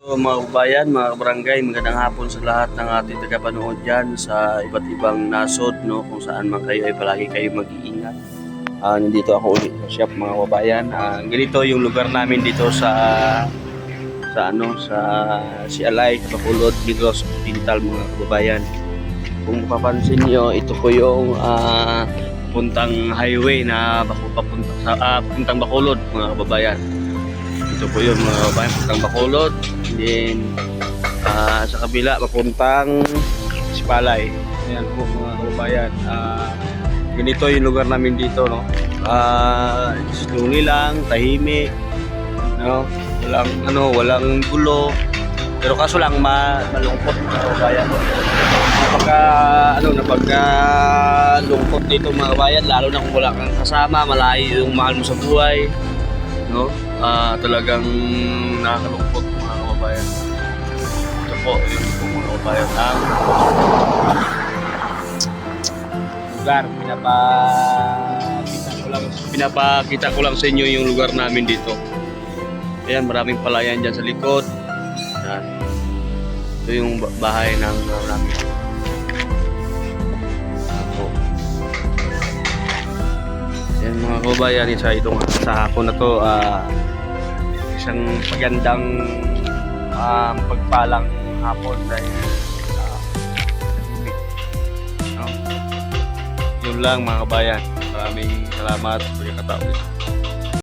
So, mga kabayan, mga kabarangay, magandang hapon sa lahat ng ating tagapanood dyan sa iba't ibang nasod, no? Kung saan man kayo ay palagi kayo mag-iingat. Nandito ako ulit sa shop, mga kabayan. Ganito yung lugar namin dito sa Sialay, Bacolod, Negros Occidental, mga kababayan. Kung mapapansin nyo, ito po yung puntang highway na papuntang Bacolod, mga kababayan. Ito po yun, mga kababayan, papuntang Bacolod. Then sa kabila papuntang Sipalay. Ayan po, mga kababayan. Ganito yung lugar namin dito, no. Slowly lang, tahimik, no. Walang gulo. Pero kaso lang malungkot, mga kababayan. Napaka lungkot dito, mga kababayan, lalo na kung wala kang kasama, malayo yung mahal mo sa buhay, no. Talagang nakakalungkot, mga kababayan. Ito po, yun po, mga kababayan, ang lugar. Pinapakita ko lang sa inyo yung lugar namin dito. Ayan, maraming palayan dyan sa likod. Ayan. Ito yung bahay ng namin. Ito. Ayan, mga kababayan, sa hapon na to, isang magandang pagpalang hapon dahil yun lang, mga kabayan. Maraming salamat sa pagkakataon.